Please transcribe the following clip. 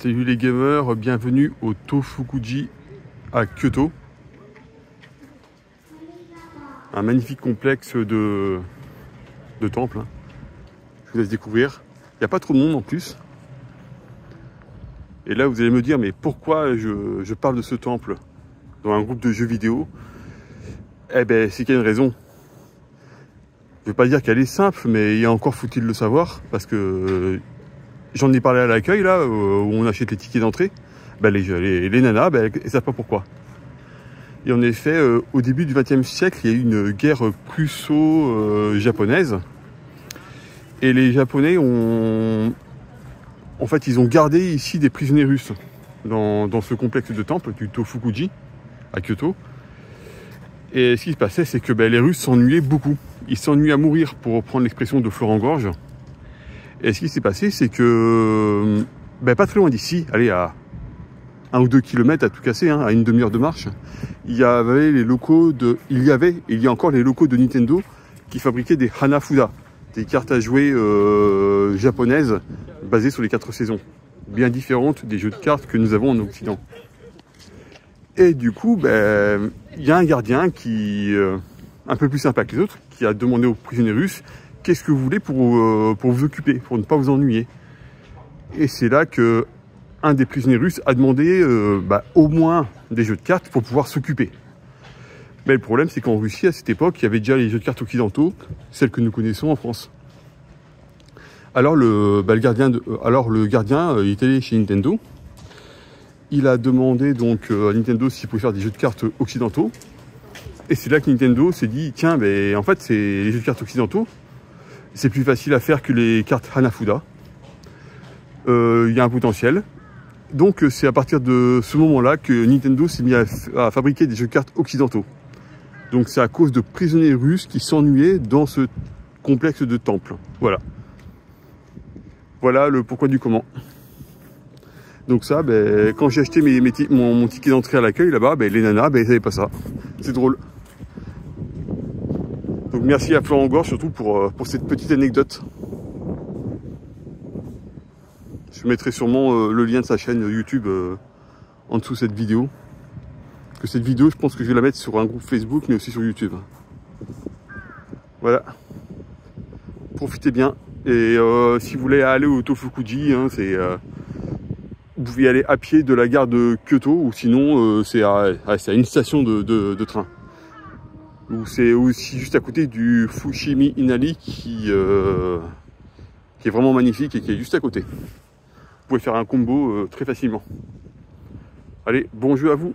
Salut les gamers, bienvenue au Tofukuji à Kyoto. Un magnifique complexe de temples. Je vous laisse découvrir. Il n'y a pas trop de monde en plus. Et là vous allez me dire, mais pourquoi je parle de ce temple dans un groupe de jeux vidéo? Eh ben c'est qu'il y a une raison. Je ne vais pas dire qu'elle est simple, mais il y a encore faut-il le savoir, parce que j'en ai parlé à l'accueil là, où on achète les tickets d'entrée. Ben, les nanas, ben, elles ne savent pas pourquoi. Et en effet, au début du XXe siècle, il y a eu une guerre prusso-japonaise. Et les Japonais ont... En fait, ils ont gardé ici des prisonniers russes dans ce complexe de temples du Tofukuji à Kyoto. Et ce qui se passait, c'est que ben, les Russes s'ennuyaient beaucoup. Ils s'ennuient à mourir, pour reprendre l'expression de Florent Gorge. Et ce qui s'est passé, c'est que ben, pas très loin d'ici, allez, à 1 ou 2 kilomètres à tout casser, hein, à une demi-heure de marche, il y avait les locaux de... Il y a encore les locaux de Nintendo qui fabriquaient des Hanafuda, des cartes à jouer japonaises basées sur les 4 saisons, bien différentes des jeux de cartes que nous avons en Occident. Et du coup, ben, il y a un gardien qui, un peu plus sympa que les autres, qui a demandé aux prisonniers russes qu'est-ce que vous voulez pour vous occuper, pour ne pas vous ennuyer. Et c'est là que un des prisonniers russes a demandé au moins des jeux de cartes pour pouvoir s'occuper. Mais le problème, c'est qu'en Russie, à cette époque, il y avait déjà les jeux de cartes occidentaux, celles que nous connaissons en France. Alors le gardien il est allé chez Nintendo. Il a demandé donc à Nintendo s'il pouvait faire des jeux de cartes occidentaux. Et c'est là que Nintendo s'est dit, tiens, mais en fait, les jeux de cartes occidentaux, c'est plus facile à faire que les cartes Hanafuda. Il y a un potentiel. Donc c'est à partir de ce moment-là que Nintendo s'est mis à fabriquer des jeux de cartes occidentaux. Donc c'est à cause de prisonniers russes qui s'ennuyaient dans ce complexe de temples. Voilà. Voilà le pourquoi du comment. Donc ça, ben, quand j'ai acheté mon ticket d'entrée à l'accueil là-bas, ben, les nanas, ben, ils savaient pas ça. C'est drôle. Donc merci à Florent Gorge surtout pour cette petite anecdote. Je mettrai sûrement le lien de sa chaîne YouTube en dessous de cette vidéo. Que cette vidéo, je pense que je vais la mettre sur un groupe Facebook, mais aussi sur YouTube. Voilà. Profitez bien. Et si vous voulez aller au Tofukuji, hein, vous pouvez aller à pied de la gare de Kyoto, ou sinon c'est à une station de train. Ou c'est aussi juste à côté du Fushimi Inari qui est vraiment magnifique et qui est juste à côté. Vous pouvez faire un combo très facilement. Allez, bon jeu à vous!